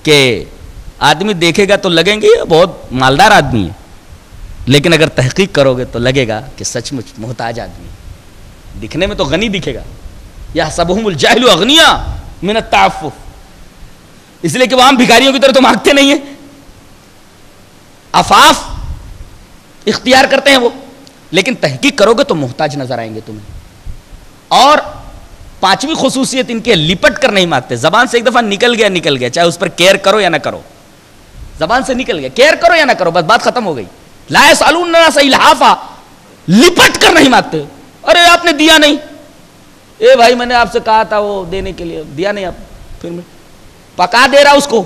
کہ آدمی دیکھے گا تو لگیں گے یہ بہت مالدار آدمی ہے، لیکن اگر تحقیق کرو گے تو لگے گا کہ سچ مچ محتاج آدمی ہے. دکھنے میں تو غنی دکھے گا. یحسبہم الجاہل اغنیاء من التعفف، اس لیے کہ وہ عام بھکاریوں کی طرح تو مانگتے نہیں ہیں، عفاف اختیار کرتے ہیں وہ، لیکن تحقیق کرو گے تو محتاج نظر آئیں گے تمہیں. اور پانچویں خصوصیت ان کے لپٹ کر نہیں مانگتے. زبان سے ایک دفعہ نکل گیا چاہے اس پر کیئر کرو یا نہ کرو، زبان سے نکل گیا، کیئر کرو یا نہ کرو، بس بات ختم ہو گئی. لا یسألون الناس الحافا، لپٹ کر نہیں مانگتے. ارے آپ نے دیا نہیں، اے بھائی میں نے آپ سے کہا تھا وہ دینے کے لیے، دیا نہیں آپ، پھر میں پکا دے رہا اس کو،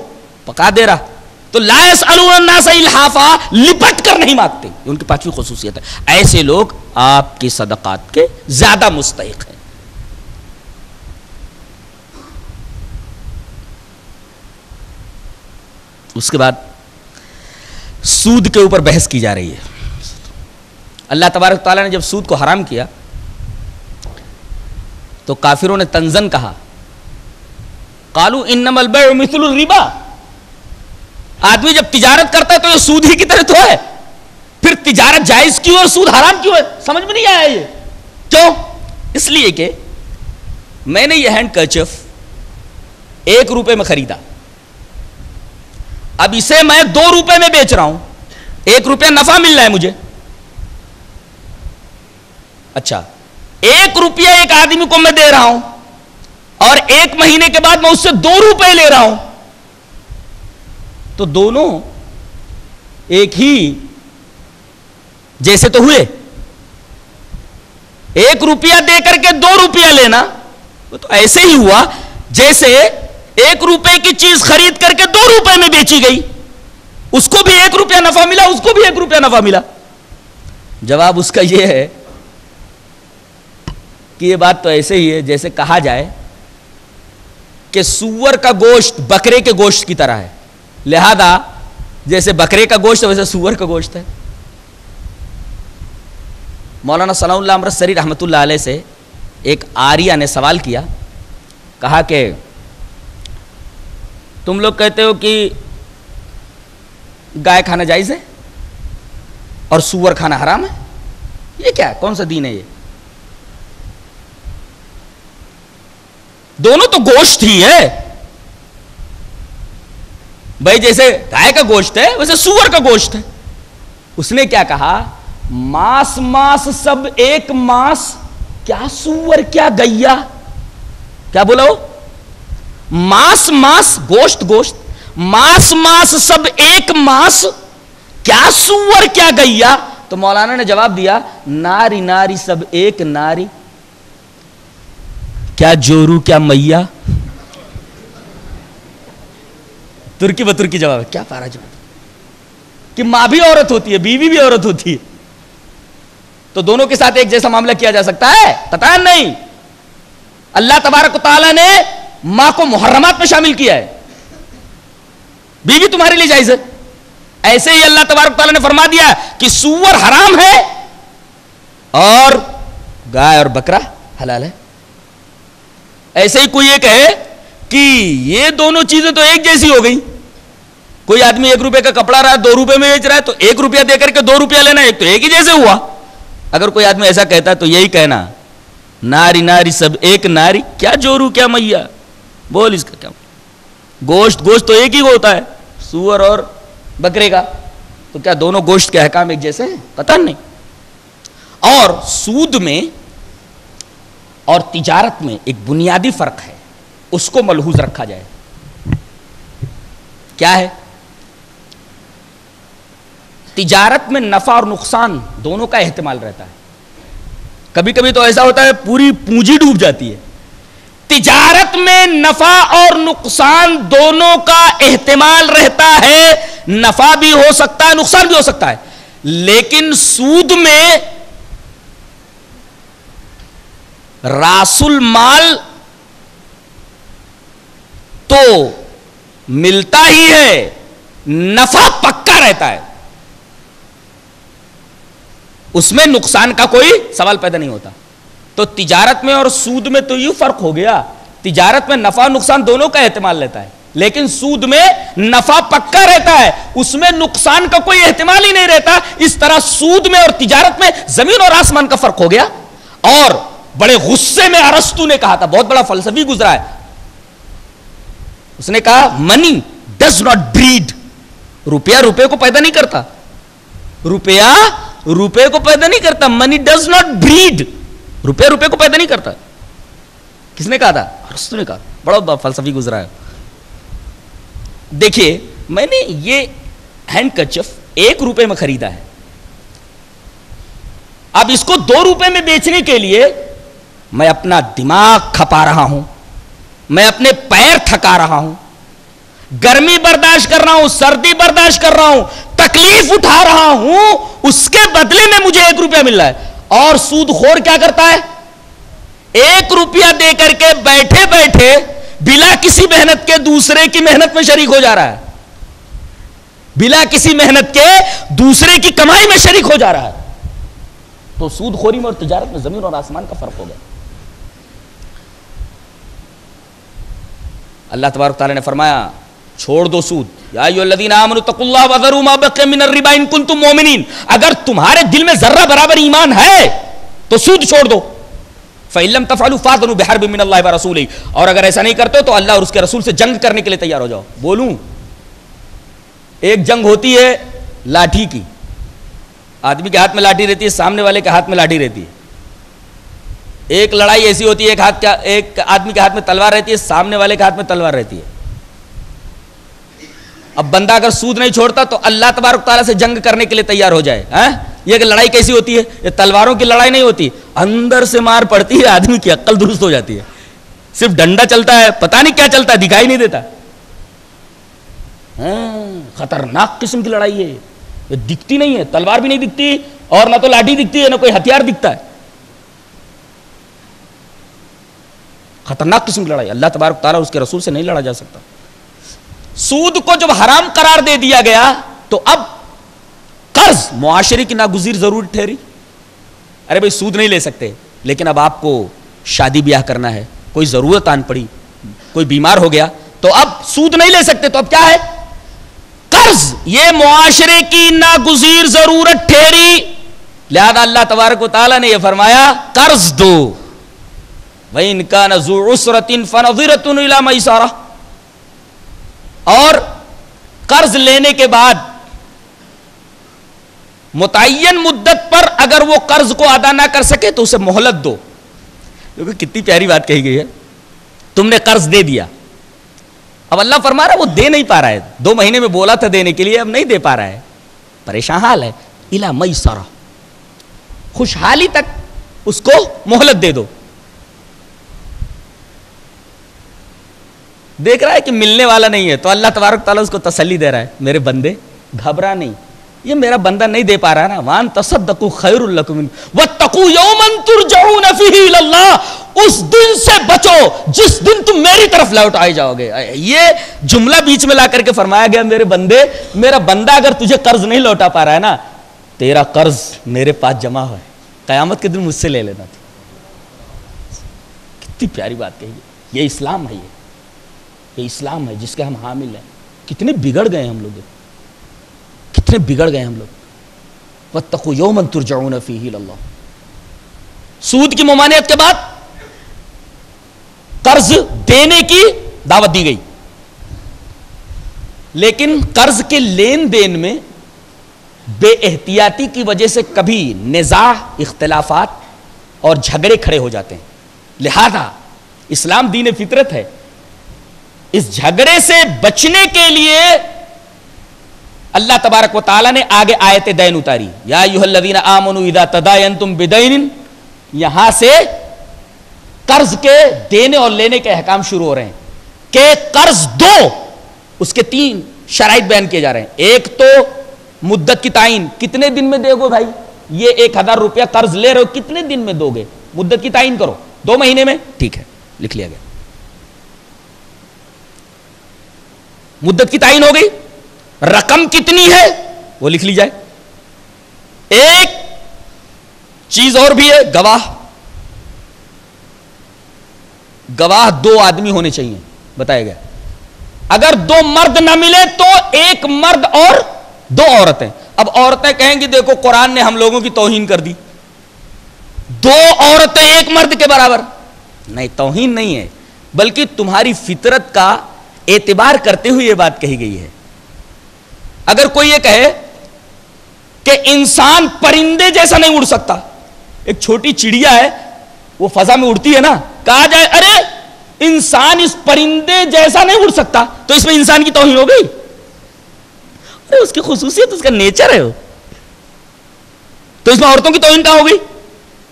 پکا دے رہا. تو لا یسألون الناس الحافا، لپٹ کر نہیں مانگتے، ان کی پانچویں خصوصیت ہے. ایسے لوگ آپ کی صدقات کے زیادہ مستحق ہیں. اس کے بعد سود کے اوپر بحث کی جا رہی ہے. اللہ تبارک تعالیٰ نے جب سود کو حرام کیا تو کافروں نے تنزن کہا، قالوا انما البيع مثل الربا، آدمی جب تجارت کرتا ہے تو یہ سود ہی کی طرح تو ہے، پھر تجارت جائز کیوں اور سود حرام کیوں ہے؟ سمجھ میں نہیں آیا یہ. کیوں؟ اس لیے کہ میں نے یہ ہینڈ کرچف 1 روپے میں خریدا، اب اسے میں 2 روپے میں بیچ رہا ہوں، 1 روپیہ نفع مل رہا ہے مجھے. اچھا 1 روپیہ ایک آدمی کو میں دے رہا ہوں اور 1 مہینے کے بعد میں اس سے 2 روپے لے رہا ہوں، تو دونوں ایک ہی جیسے تو ہوئے. 1 روپیہ دے کر کے 2 روپیہ لینا وہ تو ایسے ہی ہوا جیسے 1 روپے کی چیز خرید کر کے 2 روپے میں بیچی گئی، اس کو بھی 1 روپیہ نفع ملا، اس کو بھی 1 روپیہ نفع ملا. جواب اس کا یہ ہے کہ یہ بات تو ایسے ہی ہے جیسے کہا جائے کہ سور کا گوشت بکرے کے گوشت کی طرح ہے، لہذا جیسے بکرے کا گوشت ہے ویسے سور کا گوشت ہے. مولانا ثناء اللہ امرتسری رحمۃ اللہ علیہ سے ایک آریہ نے سوال کیا، کہا کہ تم لوگ کہتے ہو کہ گائے کھانا جائز ہے اور سور کھانا حرام ہے، یہ کیا ہے؟ کون سا دین ہے یہ؟ دونوں تو گوشت ہی ہے بھائی، جیسے گائے کا گوشت ہے ویسے سور کا گوشت ہے. اس نے کیا کہا؟ ماس ماس سب ایک ماس، کیا سور کیا گیا، کیا بولا وہ؟ ماس ماس گوشت گوشت، ماس ماس سب ایک ماس، کیا سور کیا گیا. تو مولانا نے جواب دیا، ناری ناری سب ایک ناری، کیا جورو کیا میاں. ترکی بترکی جواب ہے، کیا پارا جواب کہ ماں بھی عورت ہوتی ہے، بیوی بھی عورت ہوتی ہے، تو دونوں کے ساتھ ایک جیسا معاملہ کیا جا سکتا ہے؟ پتہ نہیں. اللہ تبارک و تعالیٰ نے ماں کو محرمات میں شامل کیا ہے، بیوی تمہارے لیے جائز ہے. ایسے ہی اللہ تبارک و تعالیٰ نے فرما دیا کہ سور حرام ہے اور گائے اور بکرا حلال ہے. ایسے ہی کوئی یہ کہے کہ یہ دونوں چیزیں تو ایک جیسی ہو گئی، کوئی آدمی 1 روپے کا کپڑا رہا ہے 2 روپے میں بیچ رہا ہے، تو 1 روپیہ دے کر کے 2 روپیہ لینا ایک تو ایک ہی جیسے ہوا. اگر کوئی آدمی ایسا کہتا ہے تو یہی کہنا، ناری ناری سب ایک ناری، کیا جورو کیا میاں، بول اس کا کیا. گوشت گوشت تو ایک ہی ہوتا ہے، سور اور بکرے کا، تو کیا دونوں گوشت کے احکام ایک جیسے ہیں؟ پتہ نہیں. اور سود میں اور تجارت میں ایک بنیادی فرق ہے، اس کو ملحوظ رکھا جائے. کیا ہے؟ تجارت میں نفع اور نقصان دونوں کا احتمال رہتا ہے. کبھی کبھی تو ایسا ہوتا ہے پوری پونجی ڈوب جاتی ہے. تجارت میں نفع اور نقصان دونوں کا احتمال رہتا ہے، نفع بھی ہو سکتا ہے نقصان بھی ہو سکتا ہے. لیکن سود میں راس المال تو ملتا ہی ہے، نفع پکا رہتا ہے، اس میں نقصان کا کوئی سوال پیدا نہیں ہوتا. تو تجارت میں اور سود میں تو یہ فرق ہو گیا، تجارت میں نفع نقصان دونوں کا احتمال لیتا ہے، لیکن سود میں نفع پکا رہتا ہے، اس میں نقصان کا کوئی احتمال ہی نہیں رہتا. اس طرح سود میں اور تجارت میں زمین اور آسمان کا فرق ہو گیا. اور بڑے غصے میں ارسطو نے کہا تھا، بہت بڑا فلسفی گزرا ہے، اس نے کہا منی ڈز ناٹ بریڈ. روپیہ روپے کو پیدا نہیں کرتا، روپیہ روپے کو پیدا نہیں کرتا. Money does not breed. روپیہ روپے کو پیدا نہیں کرتا. کس نے کہا تھا؟ ارسطو نے کہا. بڑا فلسفی گزرا ہے. دیکھیے میں نے یہ ہینڈ کرچف 1 روپے میں خریدا ہے. اب اس کو 2 روپے میں بیچنے کے لیے میں اپنا دماغ کھپا رہا ہوں، میں اپنے پیر تھکا رہا ہوں، گرمی برداشت کر رہا ہوں، سردی برداشت کر رہا ہوں، تکلیف اٹھا رہا ہوں، اس کے بدلے میں مجھے 1 روپیہ مل رہا ہے. اور سود خور کیا کرتا ہے؟ 1 روپیہ دے کر کے بیٹھے بیٹھے بلا کسی محنت کے دوسرے کی محنت میں شریک ہو جا رہا ہے، بلا کسی محنت کے دوسرے کی کمائی میں شریک ہو جا رہا ہے. تو سود خوری میں اور تجارت میں زمین اور آسمان کا فرق ہو گیا. اللہ تبارک تعالیٰ نے فرمایا چھوڑ دو سود. یا ایھا الذین آمنوا اتقوا اللہ وذروا ما بقی من الربا ان کنتم مؤمنین. اگر تمہارے دل میں ذرہ برابر ایمان ہے تو سود چھوڑ دو. فإن لم تفعلوا فاذنوا بحرب من اللہ ورسولہ. اور اگر ایسا نہیں کرتے تو اللہ اور اس کے رسول سے جنگ کرنے کے لیے تیار ہو جاؤ. بولوں ایک جنگ ہوتی ہے لاٹھی کی، آدمی کے ہاتھ میں لاٹھی رہتی ہے، سامنے والے کے ہاتھ میں لاٹھی رہتی ہے. ایک لڑائی ایسی ہوتی ہے ایک آدمی کے ہاتھ میں تلوار رہتی ہے، سامنے والے کے ہاتھ میں تلوار رہتی ہے. اب بندہ اگر سود نہیں چھوڑتا تو اللہ تبارک تعالیٰ سے جنگ کرنے کے لیے تیار ہو جائے. یہ کہ لڑائی کیسی ہوتی ہے؟ یہ تلواروں کی لڑائی نہیں ہوتی، اندر سے مار پڑتی ہے، آدمی کی عقل درست ہو جاتی ہے. صرف ڈنڈا چلتا ہے، پتہ نہیں کیا چلتا ہے، دکھائی نہیں دیتا. خطرناک قسم کی لڑائی ہے. یہ دکھتی نہیں ہے، تلوار بھی نہیں دکھتی اور نہ تو لاٹھی دکھتی ہے، نہ کوئی ہتھیار دکھتا ہے. خطرناک قسم کی لڑائی. اللہ تبارک تعالیٰ اس کے رسول سے نہیں لڑا جا سکتا. سود کو جب حرام قرار دے دیا گیا تو اب قرض معاشرے کی ناگزیر ضرورت ٹھہری. ارے بھائی سود نہیں لے سکتے، لیکن اب آپ کو شادی بیاہ کرنا ہے، کوئی ضرورت آن پڑی، کوئی بیمار ہو گیا، تو اب سود نہیں لے سکتے، تو اب کیا ہے؟ قرض. یہ معاشرے کی ناگزیر ضرورت ٹھہری، لہذا اللہ تبارک و تعالیٰ نے یہ فرمایا قرض دو. وَإِنْ كَانَ ذُو عُسْرَةٍ فَنَظِرَةٌ إِلَىٰ مَيْسَرَةٍ. اور قرض لینے کے بعد متعین مدت پر اگر وہ قرض کو ادا نہ کر سکے تو اسے مہلت دو. کیونکہ کتنی پیاری بات کہی گئی ہے. تم نے قرض دے دیا، اب اللہ فرما رہا ہے وہ دے نہیں پا رہا ہے. 2 مہینے میں بولا تھا دینے کے لیے، اب نہیں دے پا رہا ہے، پریشان حال ہے. اِلَىٰ مَيْسَرَةٍ. خوشحالی تک اس کو مہلت دے دو. دیکھ رہا ہے کہ ملنے والا نہیں ہے تو اللہ تبارک تعالیٰ اس کو تسلی دے رہا ہے، میرے بندے گھبرا نہیں، یہ میرا بندہ نہیں دے پا رہا نا. وَأَن تَصَدَّقُوا خَيْرٌ لَكُمْ وَاتَّقُوا يَوْمًا تُرْجَعُونَ فِيهِ إِلَى اللَّهِ. اس دن سے بچو جس دن تم میری طرف لوٹ آئے جاؤ گے. یہ جملہ بیچ میں لا کر کے فرمایا گیا میرے بندے، میرا بندہ اگر تجھے قرض نہیں لوٹا پا رہا ہے نا، تیرا قرض میرے پاس جمع ہے، قیامت کے دن مجھ سے لے لینا. کتنی پیاری بات کہی ہے. یہ اسلام ہے، یہ اسلام ہے جس کے ہم حامل ہیں. کتنے بگڑ گئے ہم لوگ، کتنے بگڑ گئے ہم لوگ. وَاتَّقُوا يَوْمًا تُرْجَعُونَ فِيهِ إِلَى اللَّهِ. سود کی ممانعت کے بعد قرض دینے کی دعوت دی گئی، لیکن قرض کے لین دین میں بے احتیاطی کی وجہ سے کبھی نزاع، اختلافات اور جھگڑے کھڑے ہو جاتے ہیں. لہذا اسلام دین فطرت ہے. اس جھگڑے سے بچنے کے لیے اللہ تبارک و تعالیٰ نے آگے آیت دین اتاری. یا ایھا الذین آمنوا اذا تداینتم بدین. یہاں سے قرض کے دینے اور لینے کے احکام شروع ہو رہے ہیں کہ قرض دو. اس کے 3 شرائط بیان کیے جا رہے ہیں. ایک تو مدت کی تعین، کتنے دن میں دے گو بھائی؟ یہ 1000 روپیہ قرض لے رہے ہو، کتنے دن میں دو گے؟ مدت کی تعین کرو. 2 مہینے میں، ٹھیک ہے، لکھ لیا گیا. مدت کی تعین ہو گئی. رقم کتنی ہے وہ لکھ لی جائے. ایک چیز اور بھی ہے، گواہ. گواہ 2 آدمی ہونے چاہیے، بتایا گیا. اگر دو مرد نہ ملے تو ایک مرد اور دو عورتیں. اب عورتیں کہیں گی دیکھو قرآن نے ہم لوگوں کی توہین کر دی, دو عورتیں ایک مرد کے برابر. نہیں, توہین نہیں ہے, بلکہ تمہاری فطرت کا اعتبار کرتے ہوئے یہ بات کہی گئی ہے. اگر کوئی یہ کہے کہ انسان پرندے جیسا نہیں اڑ سکتا, ایک چھوٹی چڑیا ہے وہ فضا میں اڑتی ہے نا, کہا جائے ارے انسان اس پرندے جیسا نہیں اڑ سکتا, تو اس میں انسان کی توہین ہو گئی. ارے اس کی خصوصیت, اس کا نیچر ہے وہ. تو اس میں عورتوں کی توہین کہاں ہو گئی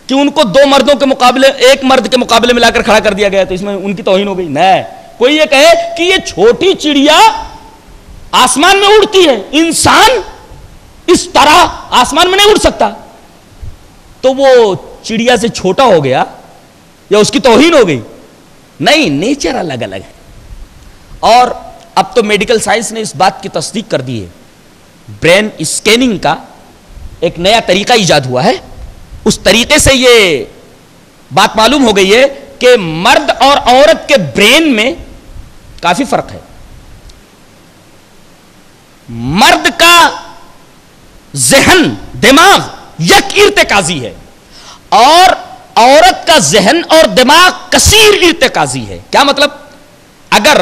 کہ ان کو دو مردوں کے مقابلے, ایک مرد کے مقابلے میں لا کر کھڑا کر دیا گیا, تو اس میں ان کی توہین ہو گئی. نہیں, کوئی یہ کہے کہ یہ چھوٹی چڑیا آسمان میں اڑتی ہے, انسان اس طرح آسمان میں نہیں اڑ سکتا, تو وہ چڑیا سے چھوٹا ہو گیا یا اس کی توہین ہو گئی؟ نہیں, نیچر الگ الگ ہے. اور اب تو میڈیکل سائنس نے اس بات کی تصدیق کر دی ہے, برین اسکیننگ کا ایک نیا طریقہ ایجاد ہوا ہے. اس طریقے سے یہ بات معلوم ہو گئی ہے کہ مرد اور عورت کے برین میں کافی فرق ہے. مرد کا ذہن, دماغ یک ارتکازی ہے, اور عورت کا ذہن اور دماغ کثیر ارتکازی ہے. کیا مطلب؟ اگر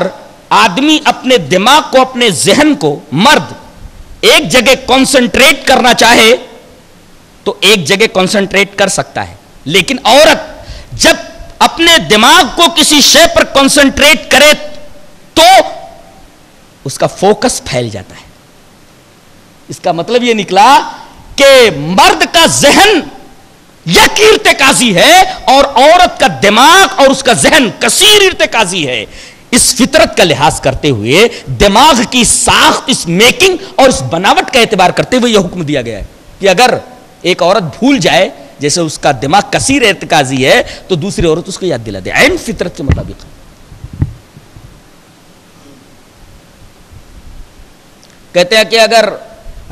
آدمی اپنے دماغ کو, اپنے ذہن کو, مرد ایک جگہ کنسنٹریٹ کرنا چاہے تو ایک جگہ کنسنٹریٹ کر سکتا ہے, لیکن عورت جب اپنے دماغ کو کسی شے پر کنسنٹریٹ کرے تو اس کا فوکس پھیل جاتا ہے. اس کا مطلب یہ نکلا کہ مرد کا ذہن یک ارتکازی ہے اور عورت کا دماغ اور اس کا ذہن کثیر ارتکازی ہے. اس فطرت کا لحاظ کرتے ہوئے, دماغ کی ساخت, اس میکنگ اور اس بناوٹ کا اعتبار کرتے ہوئے یہ حکم دیا گیا ہے کہ اگر ایک عورت بھول جائے, جیسے اس کا دماغ کثیر ارتکازی ہے, تو دوسری عورت اس کو یاد دلا دے عین فطرت کے مطابق. کہتے ہیں کہ اگر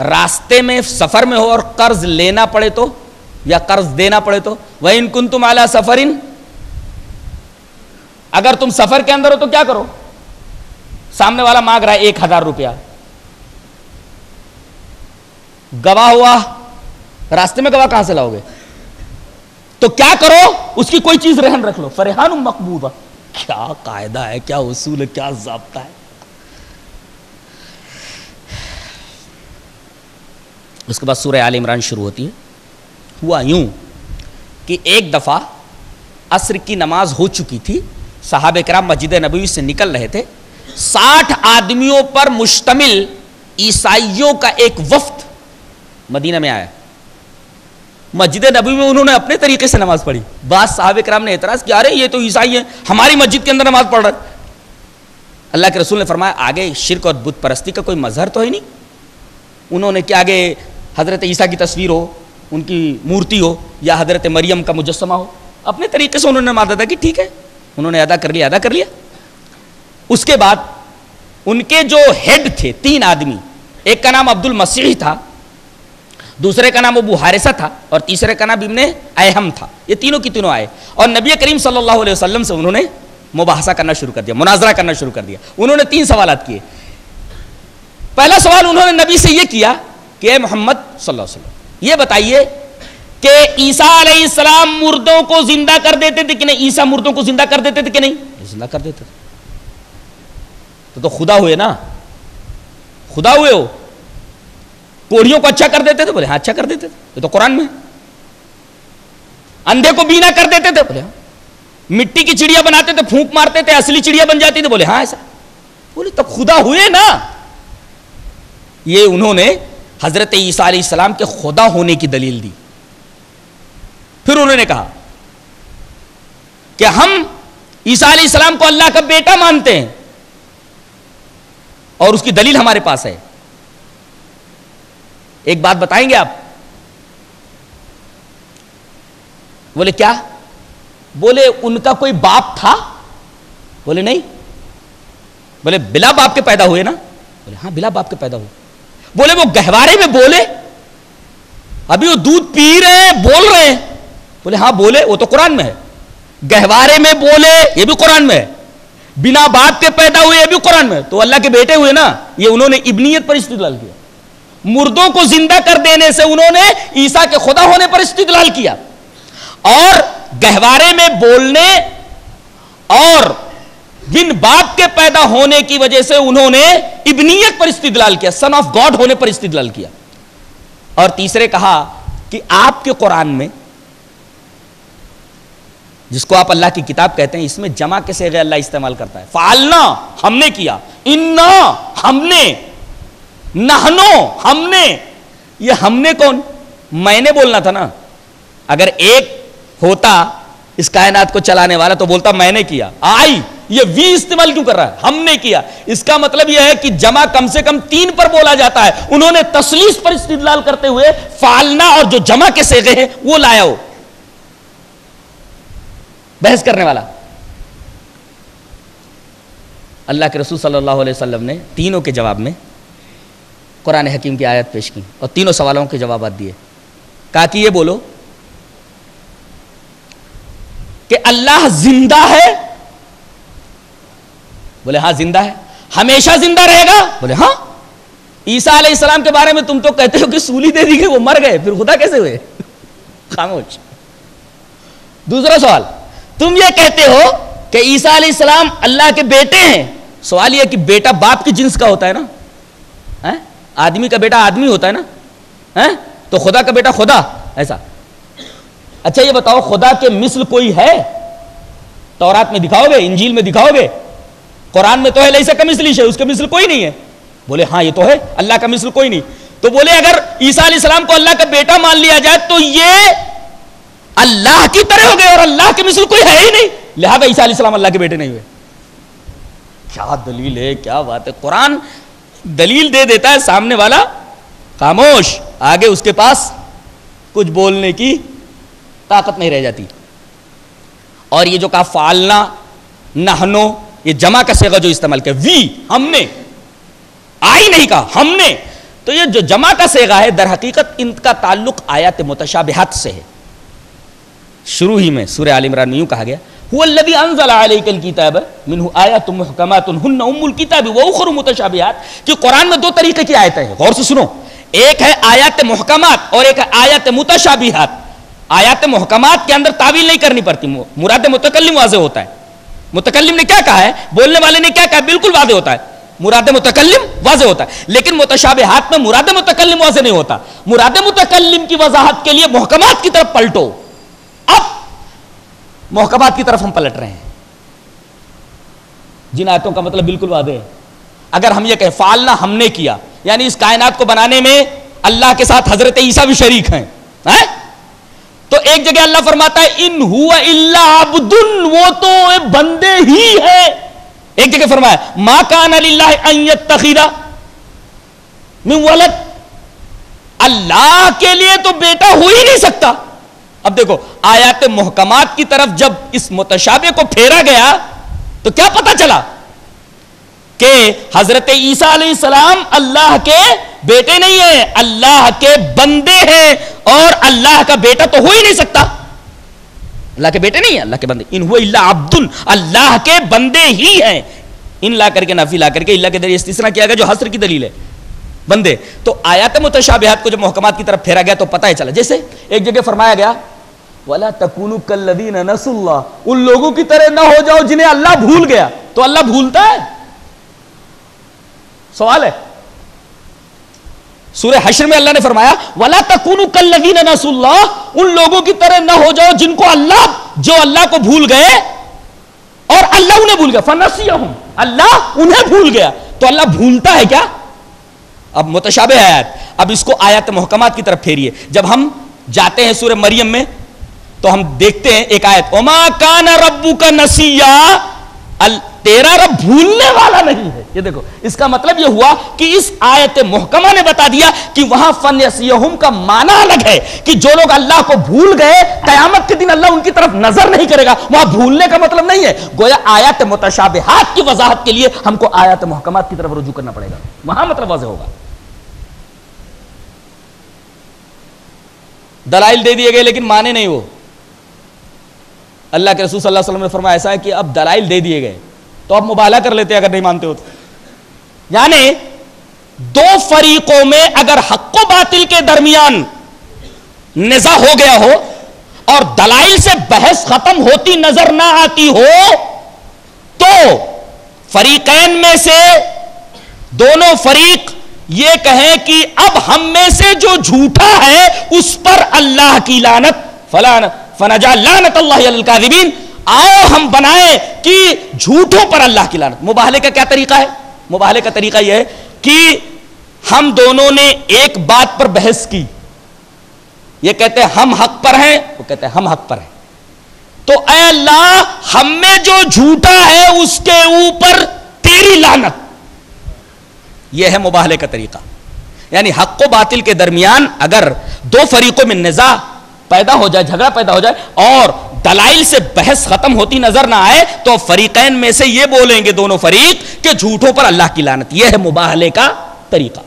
راستے میں, سفر میں ہو اور قرض لینا پڑے تو, یا قرض دینا پڑے تو, وَإِن كُنتُمْ عَلَى سَفَرٍ, اگر تم سفر کے اندر ہو تو کیا کرو؟ سامنے والا مانگ رہا ہے 1000 روپیہ, گواہ ہوا, راستے میں گواہ کہاں سے لاؤ گے؟ تو کیا کرو؟ اس کی کوئی چیز رہن رکھ لو. فرحان مقبوضہ. کیا قاعدہ ہے, کیا اصول ہے, کیا ضابطہ ہے. اس کے بعد سورہ آل عمران شروع ہوتی ہے. ہوا یوں کہ ایک دفعہ عصر کی نماز ہو چکی تھی, صحابہ کرام مسجد نبوی سے نکل رہے تھے. 60 آدمیوں پر مشتمل عیسائیوں کا ایک وفد مدینہ میں آیا. مسجد نبوی میں انہوں نے اپنے طریقے سے نماز پڑھی. بعض صحابہ کرام نے اعتراض کیا, ارے یہ تو عیسائی ہیں, ہماری مسجد کے اندر نماز پڑھ رہے. اللہ کے رسول نے فرمایا آگے شرک اور بت پرستی کا کوئی مظہر تو ہے نہیں. انہوں نے کہ آگے حضرت عیسیٰ کی تصویر ہو, ان کی مورتی ہو, یا حضرت مریم کا مجسمہ ہو, اپنے طریقے سے انہوں نے نماز ادا کی. ٹھیک ہے, انہوں نے ادا کر لیا. اس کے بعد ان کے جو ہیڈ تھے 3 آدمی, ایک کا نام عبد المسیح تھا, دوسرے کا نام ابو حارثہ تھا, اور تیسرے کا نام ابن ایہم تھا. یہ تینوں کی تینوں آئے اور نبی کریم صلی اللہ علیہ وسلم سے انہوں نے مباحثہ کرنا شروع کر دیا, مناظرہ کرنا شروع کر دیا. انہوں نے 3 سوالات کیے. پہلا سوال انہوں نے نبی سے یہ کیا کہ اے محمد صلی اللہ علیہ وسلم, یہ بتائیے کہ عیسیٰ علیہ السلام مردوں کو زندہ کر دیتے تھے کہ نہیں؟ عیسیٰ مردوں کو زندہ کر دیتے تھے کہ نہیں؟ زندہ کر دیتے تھے. تو خدا ہوئے نا, خدا ہوئے ہو. کوڑیوں کو اچھا کر دیتے تھے؟ بولے ہاں اچھا کر دیتے تھے, یہ تو قرآن میں. اندھے کو بینا کر دیتے تھے؟ بولے ہاں. مٹی کی چڑیا بناتے تھے, پھونک مارتے تھے, اصلی چڑیا بن جاتی تھی؟ بولے ہاں ایسا. بولے تب خدا ہوئے نا. یہ انہوں نے حضرت عیسیٰ علیہ السلام کے خدا ہونے کی دلیل دی. پھر انہوں نے کہا کہ ہم عیسیٰ علیہ السلام کو اللہ کا بیٹا مانتے ہیں اور اس کی دلیل ہمارے پاس ہے. ایک بات بتائیں گے آپ؟ بولے کیا؟ بولے ان کا کوئی باپ تھا؟ بولے نہیں. بولے بلا باپ کے پیدا ہوئے نا؟ بولے ہاں بلا باپ کے پیدا ہوئے. بولے وہ گہوارے میں بولے؟ ابھی وہ دودھ پی رہے ہیں, بول رہے ہیں؟ بولے ہاں بولے, وہ تو قرآن میں ہے. گہوارے میں بولے, یہ بھی قرآن میں ہے. بنا باپ کے پیدا ہوئے یہ بھی قرآن میں، تو اللہ کے بیٹے ہوئے نا، یہ انہوں نے ابنیت پر استدلال کیا. مردوں کو زندہ کر دینے سے انہوں نے عیسیٰ کے خدا ہونے پر استدلال کیا، اور گہوارے میں بولنے اور بن باپ کے پیدا ہونے کی وجہ سے انہوں نے ابنیت پر استدلال کیا، سن آف گاڈ ہونے پر استدلال کیا. اور تیسرے کہا کہ آپ کے قرآن میں، جس کو آپ اللہ کی کتاب کہتے ہیں، اس میں جمع کے صیغے اللہ استعمال کرتا ہے. فعلنا ہم نے کیا، انا ہم نے، نحنو ہم نے. یہ ہم نے کون؟ میں نے بولنا تھا نا. اگر ایک ہوتا اس کائنات کو چلانے والا تو بولتا میں نے کیا. آئی یہ وی استعمال کیوں کر رہا ہے؟ ہم نے کیا. اس کا مطلب یہ ہے کہ جمع کم سے کم 3 پر بولا جاتا ہے. انہوں نے تثلیث پر استدلال کرتے ہوئے فعلنا اور جو جمع کے صیغے ہیں وہ لایا ہو. بحث کرنے والا اللہ کے رسول صلی اللہ علیہ وسلم نے تینوں کے جواب میں قرآن حکیم کی آیت پیش کی اور تینوں سوالوں کے جوابات دیے. کہا کہ یہ بولو کہ اللہ زندہ ہے؟ بولے ہاں زندہ ہے. ہمیشہ زندہ رہے گا؟ بولے ہاں. عیسیٰ علیہ السلام کے بارے میں تم تو کہتے ہو کہ سولی دے دی گئی، وہ مر گئے، پھر خدا کیسے ہوئے؟ خاموش. دوسرا سوال، تم یہ کہتے ہو کہ عیسیٰ علیہ السلام اللہ کے بیٹے ہیں. سوال یہ کہ بیٹا باپ کی جنس کا ہوتا ہے نا، آدمی کا بیٹا آدمی ہوتا ہے نا، تو خدا کا بیٹا خدا ایسا. اچھا یہ بتاؤ خدا کے مثل کوئی ہے؟ تورات میں دکھاؤ گے؟ انجیل میں دکھاؤ گے؟ قرآن میں تو ہے لیسا کمثلہ شیء، اس کے مثل کوئی نہیں ہے. بولے ہاں یہ تو ہے، اللہ کا مثل کوئی نہیں. تو بولے اگر عیسیٰ علیہ السلام کو اللہ کا بیٹا مان لیا جائے تو یہ اللہ کی طرح ہو گئے اور اللہ کے مثل کوئی ہے ہی نہیں، لہذا عیسیٰ علیہ السلام اللہ کے بیٹے نہیں ہوئے. کیا دلیل ہے، کیا بات ہے. قرآن دلیل دے دیتا ہے، سامنے والا خاموش، آگے اس کے پاس کچھ بولنے کی طاقت نہیں رہ جاتی. اور یہ جو کہا فعلنا، نحنو، یہ جمع کا صیغہ جو استعمال کیا، وی ہم نے، آئی نہیں کہا ہم نے. تو یہ جو جمع کا صیغہ ہے در حقیقت ان کا تعلق آیات متشابہات سے ہے. شروع ہی میں سورہ آل عمران میں یوں کہا گیا هو الذی انزل علیک الکتاب منہ آیات محکمات ہن ام الکتاب واخر متشابہات، کہ قرآن میں 2 طریقے کی آیتیں ہیں. غور سے سنو، ایک ہے آیات محکمات اور ایک ہے آیات متشابہات. آیات محکمات کے اندر تعویل نہیں کرنی پڑتی، مراد متکلم واضح ہوتا ہے. متکلم نے کیا کہا ہے، بولنے والے نے کیا کہا ہے، بالکل واضح ہوتا ہے. مراد متکلم واضح ہوتا ہے. لیکن متشابہات میں مراد متکلم واضح نہیں ہوتا. مراد متکلم کی وضاحت کے لیے محکمات کی طرف پلٹو. اب محکمات کی طرف ہم پلٹ رہے ہیں، جن آیتوں کا مطلب بالکل واضح ہے. اگر ہم یہ کہیں فعلنا ہم نے کیا، یعنی اس کائنات کو بنانے میں اللہ کے ساتھ حضرت عیسیٰ بھی شریک ہیں، تو ایک جگہ اللہ فرماتا ہے ان ہوا الا عبد، وہ تو بندے ہی ہے. ایک جگہ فرمایا ما کان للہ ان یتخذ من ولد، اللہ کے لیے تو بیٹا ہو ہی نہیں سکتا. اب دیکھو آیات محکمات کی طرف جب اس متشابہ کو پھیرا گیا تو کیا پتا چلا کہ حضرت عیسیٰ علیہ السلام اللہ کے بیٹے نہیں ہیں، اللہ کے بندے ہیں، اور اللہ کا بیٹا تو ہو ہی نہیں سکتا. اللہ کے بیٹے نہیں ہیں، اللہ کے بندے. ان هو الا عبد، اللہ کے بندے ہی ہیں. ان لا کر کے نفی لا کر کے اللہ کے ذریعے استثناء کیا گیا جو حصر کی دلیل ہے، بندے. تو آیات متشابہات کو جب محکمات کی طرف پھیرا گیا تو پتہ ہی چلا. جیسے ایک جگہ فرمایا گیا وَلَا تَكُونُوا كَالَّذِينَ نَسُوا اللَّهَ، ان لوگوں کی طرح نہ ہو جاؤ جنہیں اللہ بھول گیا. تو اللہ بھولتا ہے؟ سوال ہے. سورہ حشر میں اللہ نے فرمایا وَلَا تَكُونُوا كَالَّذِينَ نَسُوا اللَّهَ، ان لوگوں کی طرح نہ ہو جاؤ جن کو اللہ، جو اللہ کو بھول گئے اور اللہ انہیں بھول گیا. فَنَسِيَهُمْ، اللہ انہیں بھول گیا. تو اللہ بھولتا ہے کیا؟ اب متشابہ آیات، اب اس کو آیات محکمات کی طرف پھیریے. جب ہم جاتے ہیں سورہ مریم میں تو ہم دیکھتے ہیں ایک آیت وَمَا كَانَ رَبُّكَ نَسِيًّا، تیرا رب بھولنے والا نہیں ہے. یہ دیکھو اس کا مطلب یہ ہوا کہ اس آیت محکمہ نے بتا دیا کہ وہاں فَنَسِيَهُمْ کا معنی الگ ہے کہ جو لوگ اللہ کو بھول گئے قیامت کے دن اللہ ان کی طرف نظر نہیں کرے گا. وہاں بھولنے کا مطلب نہیں ہے. گویا آیات متشابہات کی وضاحت کے لیے ہم کو آیات محکمات کی طرف رجوع کرنا پڑے گا، وہاں مطلب واضح ہوگا. دلائل دے دیے گئے لیکن مانے نہیں. وہ اللہ کے رسول صلی اللہ علیہ وسلم نے فرمایا ایسا ہے کہ اب دلائل دے دیے گئے تو اب مبالغہ کر لیتے اگر نہیں مانتے ہو تو. یعنی دو فریقوں میں اگر حق و باطل کے درمیان نزاع ہو گیا ہو اور دلائل سے بحث ختم ہوتی نظر نہ آتی ہو تو فریقین میں سے دونوں فریق یہ کہیں کہ اب ہم میں سے جو جھوٹا ہے اس پر اللہ کی لعنت فنجعل لعنت اللہ علی الکاذبین. آؤ ہم بنائیں کہ جھوٹوں پر اللہ کی لعنت. مباہلے کا کیا طریقہ ہے؟ مباہلے کا طریقہ یہ ہے کہ ہم دونوں نے ایک بات پر بحث کی, یہ کہتے ہیں ہم حق پر ہیں, وہ کہتے ہیں ہم حق پر ہیں, تو اے اللہ ہم میں جو جھوٹا ہے اس کے اوپر تیری لعنت. یہ ہے مباہلے کا طریقہ. یعنی حق و باطل کے درمیان اگر دو فریقوں میں نزاع پیدا ہو جائے, جھگڑا پیدا ہو جائے اور دلائل سے بحث ختم ہوتی نظر نہ آئے تو فریقین میں سے یہ بولیں گے دونوں فریق کہ جھوٹوں پر اللہ کی لعنت. یہ ہے مباہلے کا طریقہ.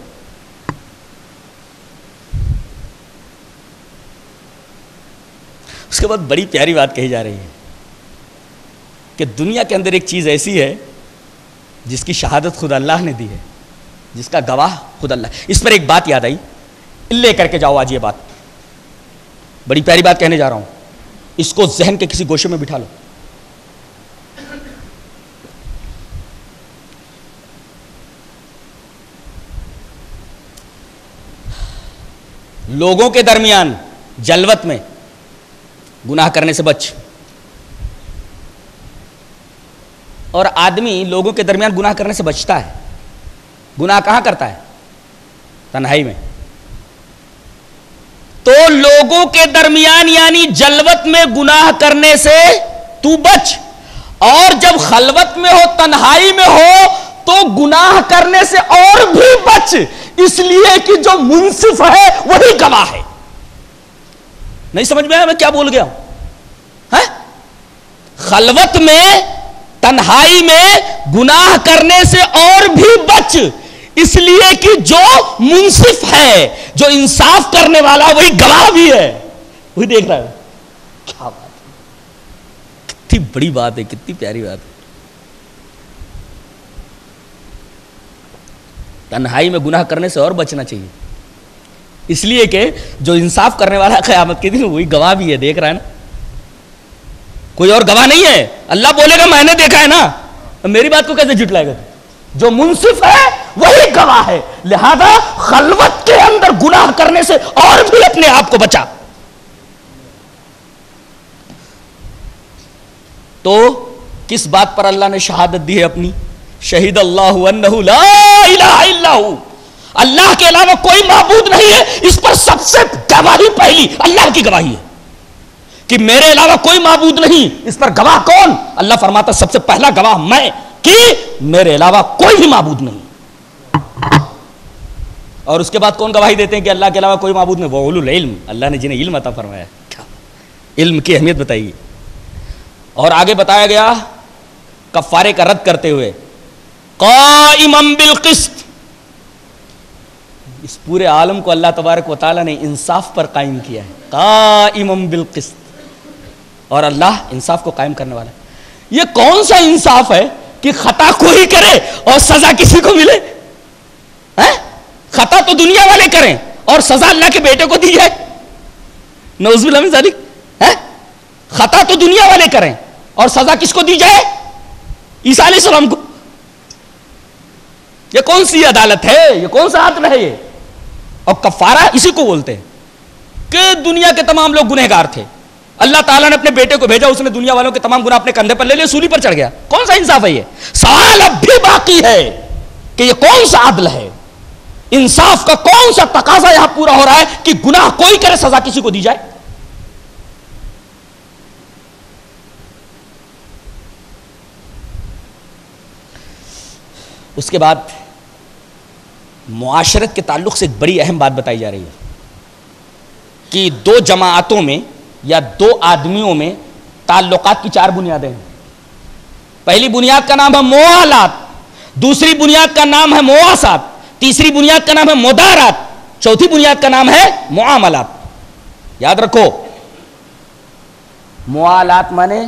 اس کے بعد بڑی پیاری بات کہی جا رہی ہے کہ دنیا کے اندر ایک چیز ایسی ہے جس کی شہادت خود اللہ نے دی ہے, جس کا گواہ خود اللہ. اس پر ایک بات یاد آئی, لے کر کے جاؤ آج یہ بات, بڑی پیاری بات کہنے جا رہا ہوں, اس کو ذہن کے کسی گوشے میں بٹھا لو. لوگوں کے درمیان جلوت میں گناہ کرنے سے بچ, اور آدمی لوگوں کے درمیان گناہ کرنے سے بچتا ہے. گناہ کہاں کرتا ہے؟ تنہائی میں. تو لوگوں کے درمیان یعنی جلوت میں گناہ کرنے سے تو بچ, اور جب خلوت میں ہو, تنہائی میں ہو, تو گناہ کرنے سے اور بھی بچ, اس لیے کہ جو منصف ہے وہی گواہ ہے. نہیں سمجھ میں آیا میں کیا بول گیا ہوں؟ خلوت میں, تنہائی میں گناہ کرنے سے اور بھی بچ, اس لیے کہ جو منصف ہے, جو انصاف کرنے والا وہی گواہ بھی ہے, وہی دیکھ رہا ہے. کیا بات ہے, کتنی بڑی بات ہے, کتنی پیاری بات ہے. تنہائی میں گناہ کرنے سے اور بچنا چاہیے, اس لیے کہ جو انصاف کرنے والا قیامت کے دن وہی گواہ بھی ہے. دیکھ رہا ہے نا, کوئی اور گواہ نہیں ہے. اللہ بولے گا میں نے دیکھا ہے نا, میری بات کو کیسے جھٹلائے گا؟ جو منصف ہے وہی گواہ ہے. لہذا خلوت کے اندر گناہ کرنے سے اور بھی اپنے آپ کو بچا. تو کس بات پر اللہ نے شہادت دی ہے اپنی؟ شہید اللہ انہ لا الہ الا ہو, اللہ کے علاوہ کوئی معبود نہیں ہے. اس پر سب سے گواہی پہلی اللہ کی گواہی ہے کہ میرے علاوہ کوئی معبود نہیں. اس پر گواہ کون؟ اللہ فرماتا سب سے پہلا گواہ میں, کہ میرے علاوہ کوئی بھی معبود نہیں. اور اس کے بعد کون گواہی دیتے ہیں کہ اللہ کے علاوہ کوئی معبود نہیں؟ وہ اولو العلم, اللہ نے جنہیں علم عطا فرمایا. علم کی اہمیت بتائی. اور آگے بتایا گیا کفارے کا رد کرتے ہوئے قائما بالقسط. اس پورے عالم کو اللہ تبارک و تعالیٰ نے انصاف پر قائم کیا ہے, قائما بالقسط, اور اللہ انصاف کو قائم کرنے والا ہے. یہ کون سا انصاف ہے کہ خطا کوئی کرے اور سزا کسی کو ملے؟ خطا تو دنیا والے کریں اور سزا اللہ کے بیٹے کو دی جائے, نعوذ باللہ من ذالک. خطا تو دنیا والے کریں اور سزا کس کو دی جائے؟ عیسیٰ علیہ السلام کو. یہ کون سی عدالت ہے؟ یہ کون سا عدل ہے یہ؟ اور کفارہ اسی کو بولتے ہیں کہ دنیا کے تمام لوگ گنہگار تھے, اللہ تعالیٰ نے اپنے بیٹے کو بھیجا, اس نے دنیا والوں کے تمام گناہ اپنے کندھے پر لے لیے, سولی پر چڑھ گیا. کون سا انصاف ہے یہ؟ سوال اب بھی باقی ہے کہ یہ کون سا عدل ہے, انصاف کا کون سا تقاضا یہاں پورا ہو رہا ہے کہ گناہ کوئی کرے سزا کسی کو دی جائے؟ اس کے بعد معاشرت کے تعلق سے ایک بڑی اہم بات بتائی جا رہی ہے کہ دو جماعتوں میں یا دو آدمیوں میں تعلقات کی 4 بنیادیں ہیں. پہلی بنیاد کا نام ہے موالات, دوسری بنیاد کا نام ہے مواسات, تیسری بنیاد کا نام ہے مدارات, چوتھی بنیاد کا نام ہے معاملات. یاد رکھو, موالات مانے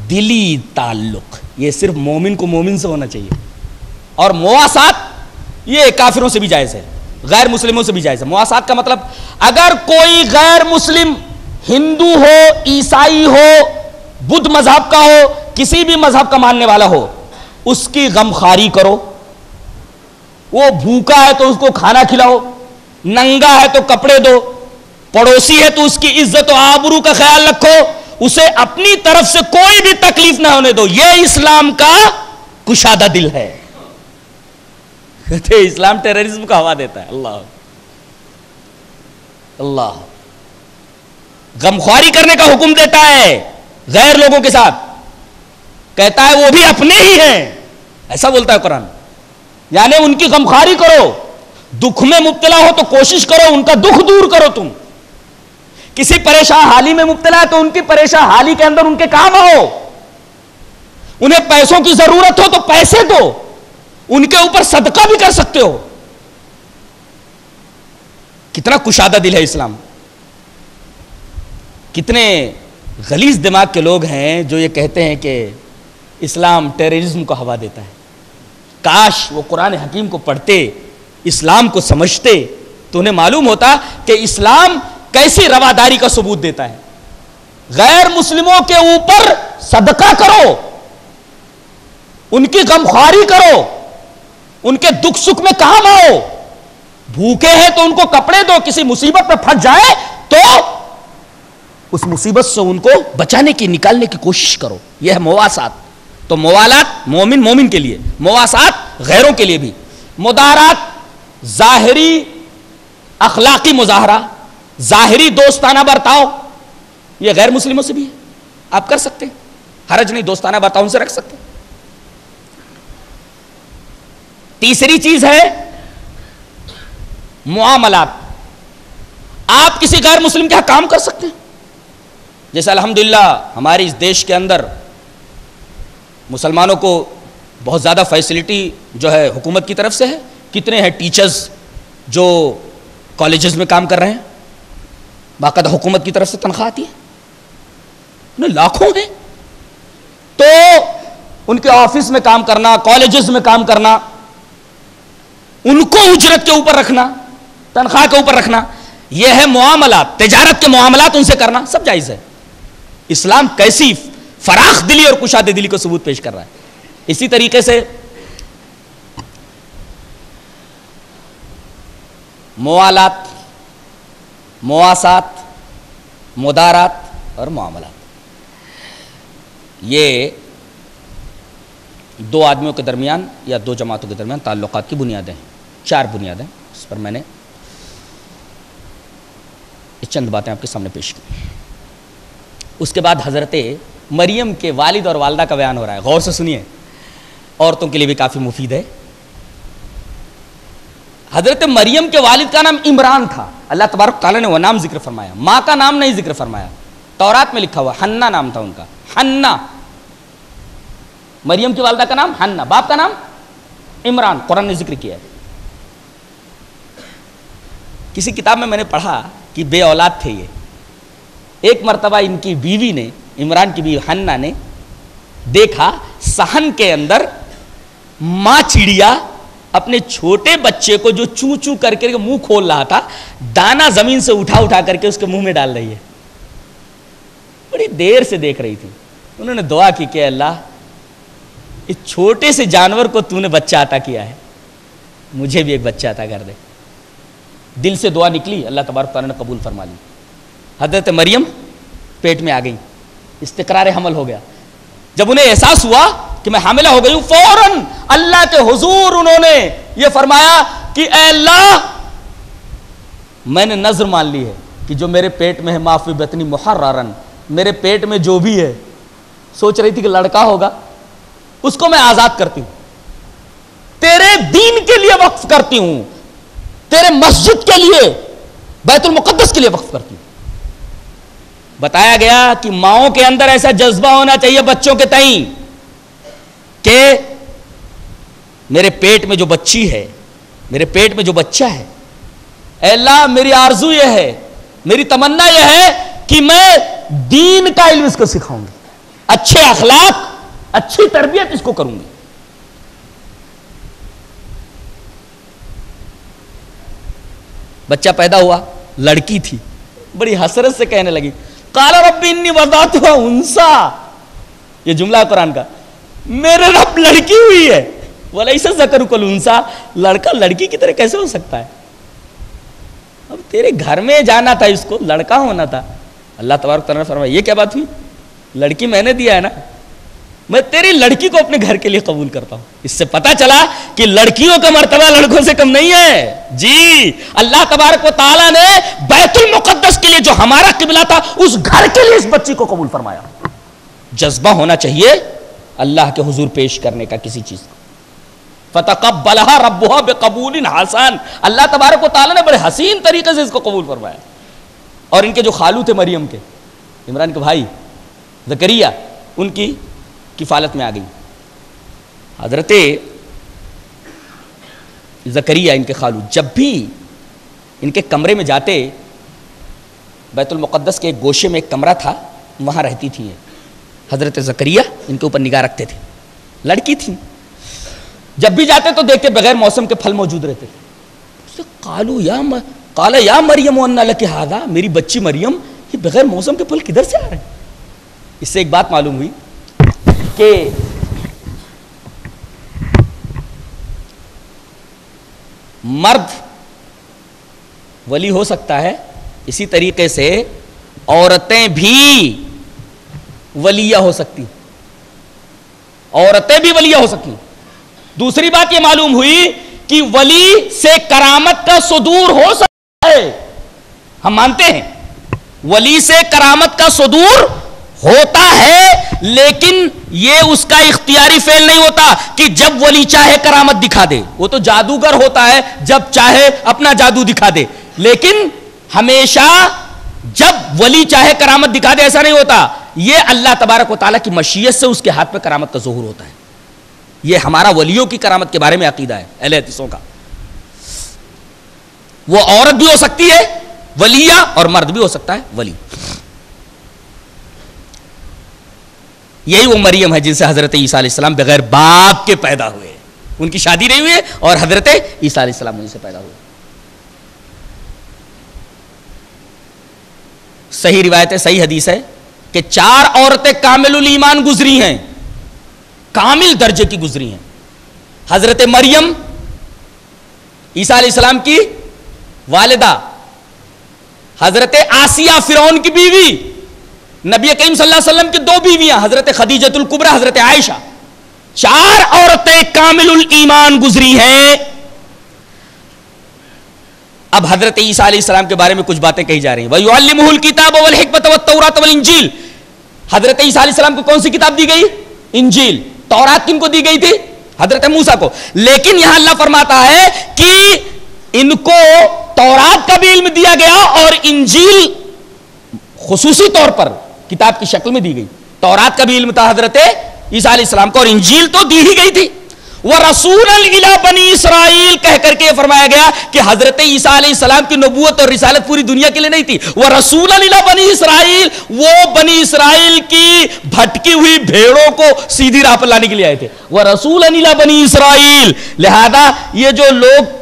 دلی تعلق, یہ صرف مومن کو مومن سے ہونا چاہیے. اور مواسات یہ کافروں سے بھی جائز ہے, غیر مسلموں سے بھی جائز ہے. مواسات کا مطلب اگر کوئی غیر مسلم ہندو ہو, عیسائی ہو, بدھ مذہب کا ہو, کسی بھی مذہب کا ماننے والا ہو, اس کی غمخواری کرو. وہ بھوکا ہے تو اس کو کھانا کھلاؤ, ننگا ہے تو کپڑے دو, پڑوسی ہے تو اس کی عزت و آبرو کا خیال رکھو, اسے اپنی طرف سے کوئی بھی تکلیف نہ ہونے دو. یہ اسلام کا کشادہ دل ہے. کہتے اسلام ٹیررزم کو ہوا دیتا ہے. اللہ اللہ غمخواری کرنے کا حکم دیتا ہے غیر لوگوں کے ساتھ, کہتا ہے وہ بھی اپنے ہی ہیں, ایسا بولتا ہے قرآن. یعنی ان کی غمخواری کرو, دکھ میں مبتلا ہو تو کوشش کرو ان کا دکھ دور کرو. تم کسی پریشان حالی میں مبتلا ہے تو ان کی پریشان حالی کے اندر ان کے کام آؤ. انہیں پیسوں کی ضرورت ہو تو پیسے دو, ان کے اوپر صدقہ بھی کر سکتے ہو. کتنا کشادہ دل ہے اسلام. کتنے غلیظ دماغ کے لوگ ہیں جو یہ کہتے ہیں کہ اسلام ٹیررزم کو ہوا دیتا ہے. کاش وہ قرآن حکیم کو پڑھتے, اسلام کو سمجھتے, تو انہیں معلوم ہوتا کہ اسلام کیسی رواداری کا ثبوت دیتا ہے. غیر مسلموں کے اوپر صدقہ کرو, ان کی غمخواری کرو, ان کے دکھ سکھ میں کام آؤ. بھوکے ہیں تو ان کو کپڑے دو, کسی مصیبت میں پھنس جائے تو اس مصیبت سے ان کو بچانے کی, نکالنے کی کوشش کرو. یہ ہے مواسات. تو موالات مومن مومن کے لیے, مواسات غیروں کے لیے بھی. مدارات ظاہری اخلاقی مظاہرہ, ظاہری دوستانہ برتاؤ, یہ غیر مسلموں سے بھی ہے, آپ کر سکتے ہیں, حرج نہیں, دوستانہ برتاؤ ان سے رکھ سکتے ہیں. تیسری چیز ہے معاملات. آپ کسی غیر مسلم کے ہاں کام کر سکتے ہیں. جیسے الحمدللہ ہمارے اس دیش کے اندر مسلمانوں کو بہت زیادہ فیسلٹی جو ہے حکومت کی طرف سے ہے. کتنے ہیں ٹیچرز جو کالجز میں کام کر رہے ہیں, باقاعدہ حکومت کی طرف سے تنخواہ آتی ہے, انہیں لاکھوں ہیں. تو ان کے آفس میں کام کرنا, کالجز میں کام کرنا, ان کو اجرت کے اوپر رکھنا, تنخواہ کے اوپر رکھنا, یہ ہے معاملات. تجارت کے معاملات ان سے کرنا سب جائز ہے. اسلام کیسی فراخ دلی اور کشادہ دلی کو ثبوت پیش کر رہا ہے. اسی طریقے سے موالات, مواسات, مدارات اور معاملات, یہ دو آدمیوں کے درمیان یا دو جماعتوں کے درمیان تعلقات کی بنیادیں ہیں. 4 بنیادیں, اس پر میں نے چند باتیں آپ کے سامنے پیش کی. اس کے بعد حضرت مریم کے والد اور والدہ کا بیان ہو رہا ہے. غور سے سنیے, عورتوں کے لیے بھی کافی مفید ہے. حضرت مریم کے والد کا نام عمران تھا. اللہ تبارک تعالیٰ نے وہ نام ذکر فرمایا, ماں کا نام نہیں ذکر فرمایا. تورات میں لکھا ہوا حنا نام تھا ان کا, حنا. مریم کی والدہ کا نام حنا, باپ کا نام عمران. قرآن نے ذکر کیا ہے. کسی کتاب میں نے پڑھا کہ بے اولاد تھے یہ. ایک مرتبہ ان کی بیوی نے, عمران کی بیوی حنا نے دیکھا صحن کے اندر ماں چڑیا اپنے چھوٹے بچے کو جو چوں چوں کر کے منہ کھول رہا تھا, دانا زمین سے اٹھا اٹھا کر کے اس کے منہ میں ڈال رہی ہے. بڑی دیر سے دیکھ رہی تھی. انہوں نے دعا کی کہ اللہ اس چھوٹے سے جانور کو تو نے بچہ عطا کیا ہے, مجھے بھی ایک بچہ عطا کر دے. دل سے دعا نکلی, اللہ تبارک تعالیٰ نے قبول فرما لی. حضرت مریم پیٹ میں آ گئی, استقرار حمل ہو گیا. جب انہیں احساس ہوا کہ میں حاملہ ہو گئی ہوں, فوراً اللہ کے حضور انہوں نے یہ فرمایا کہ اے اللہ, میں نے نذر مان لی ہے کہ جو میرے پیٹ میں ہے, ما فی بطنی محررن, میرے پیٹ میں جو بھی ہے, سوچ رہی تھی کہ لڑکا ہوگا, اس کو میں آزاد کرتی ہوں, تیرے دین کے لیے وقف کرتی ہوں, تیرے مسجد کے لیے, بیت المقدس کے لیے وقف کرتی ہوں. بتایا گیا کہ ماؤں کے اندر ایسا جذبہ ہونا چاہیے بچوں کے تئیں کہ میرے پیٹ میں جو بچی ہے, میرے پیٹ میں جو بچہ ہے, اے اللہ میری آرزو یہ ہے, میری تمنا یہ ہے کہ میں دین کا علم اس کو سکھاؤں گی, اچھے اخلاق, اچھی تربیت اس کو کروں گی. بچہ پیدا ہوا, لڑکی تھی, بڑی حسرت سے کہنے لگی قال رب انی وضعتها انثى, یہ جملہ ہے قرآن کا, میرے رب لڑکی ہوئی ہے. ولیس الذکر کالانثیٰ, لڑکا لڑکی کی طرح کیسے ہو سکتا ہے؟ اب تیرے گھر میں جانا تھا, اس کو لڑکا ہونا تھا. اللہ تبارک تعالیٰ نے فرمایا یہ کیا بات ہوئی؟ لڑکی میں نے دیا ہے نا, میں تیری لڑکی کو اپنے گھر کے لیے قبول کرتا ہوں. اس سے پتا چلا کہ لڑکیوں کا مرتبہ لڑکوں سے کم نہیں ہے. جی اللہ تبارک و تعالیٰ نے بیت المقدس کے لیے جو ہمارا قبلہ تھا اس گھر کے لیے اس بچی کو قبول فرمایا. جذبہ ہونا چاہیے اللہ کے حضور پیش کرنے کا کسی چیز کو. فتقبلها ربها بقبول حسن, اللہ تبارک و تعالیٰ نے بڑے حسین طریقے سے اس کو قبول فرمایا. اور ان کے جو خالو تھے مریم کے, عمران کے بھائی زکریا, ان کی کفالت میں آ گئی. حضرت زکریا ان کے خالو جب بھی ان کے کمرے میں جاتے, بیت المقدس کے ایک گوشے میں ایک کمرہ تھا, وہاں رہتی تھی حضرت زکریا, ان کے اوپر نگاہ رکھتے تھے. لڑکی تھی, جب بھی جاتے تو دیکھتے بغیر موسم کے پھل موجود رہتے تھے. قال یا مریم ان لک ھذا, میری بچی مریم یہ بغیر موسم کے پھل کدھر سے آ رہے ہیں؟ اس سے ایک بات معلوم ہوئی کہ مرد ولی ہو سکتا ہے, اسی طریقے سے عورتیں بھی ولیہ ہو سکتی, عورتیں بھی ولیہ ہو سکتی. دوسری بات یہ معلوم ہوئی کہ ولی سے کرامت کا صدور ہو سکتا ہے. ہم مانتے ہیں ولی سے کرامت کا صدور ہوتا ہے, لیکن یہ اس کا اختیاری فعل نہیں ہوتا کہ جب ولی چاہے کرامت دکھا دے. وہ تو جادوگر ہوتا ہے, جب چاہے اپنا جادو دکھا دے, لیکن ہمیشہ جب ولی چاہے کرامت دکھا دے ایسا نہیں ہوتا. یہ اللہ تبارک و تعالیٰ کی مشیت سے اس کے ہاتھ پہ کرامت کا ظہور ہوتا ہے. یہ ہمارا ولیوں کی کرامت کے بارے میں عقیدہ ہے اہل حدیثوں کا. وہ عورت بھی ہو سکتی ہے ولیہ, اور مرد بھی ہو سکتا ہے ولی. یہی وہ مریم ہے جن سے حضرت عیسیٰ علیہ السلام بغیر باپ کے پیدا ہوئے. ان کی شادی نہیں ہوئی اور حضرت عیسیٰ علیہ السلام ان سے پیدا ہوئے. صحیح روایت ہے, صحیح حدیث ہے کہ 4 عورتیں کامل الایمان گزری ہیں, کامل درجے کی گزری ہیں. حضرت مریم عیسیٰ علیہ السلام کی والدہ, حضرت آسیہ فرعون کی بیوی, نبی کریم صلی اللہ علیہ وسلم کی 2 بیویاں حضرت خدیجۃ الکبریٰ, حضرت عائشہ. 4 عورتیں کامل الایمان گزری ہیں. اب حضرت عیسیٰ علیہ السلام کے بارے میں کچھ باتیں کہی جا رہی ہیں. وَيُعَلِّمُهُ الْكِتَابَ وَالْحِكْمَةَ وَالتَّوْرَاةَ وَالْإِنْجِيلَ, حضرت عیسیٰ علیہ السلام کو کون سی کتاب دی گئی؟ انجیل. تورات کن کو دی گئی تھی؟ حضرت موسیٰ کو. لیکن یہاں اللہ فرماتا ہے کہ ان کو تورات کا بھی علم دیا گیا اور انجیل خصوصی طور پر کتاب کی شکل میں دی گئی. تورات کا بھی علم تھا حضرت عیسیٰ علیہ السلام کو, اور انجیل تو دی ہی گئی تھی. وَرَسُولًا إِلَىٰ بَنِي إِسْرَائِيلَ کہہ کر کے یہ فرمایا گیا کہ حضرت عیسیٰ علیہ السلام کی نبوت اور رسالت پوری دنیا کے لیے نہیں تھی. وَرَسُولًا إِلَىٰ بَنِي إِسْرَائِيلَ, وہ بنی اسرائیل کی بھٹکی ہوئی بھیڑوں کو سیدھی راہ پر لانے کے لیے آئے تھے. وَرَسُولًا إِلَىٰ بَنِي إِسْرَائِيلَ, لہذا یہ جو لوگ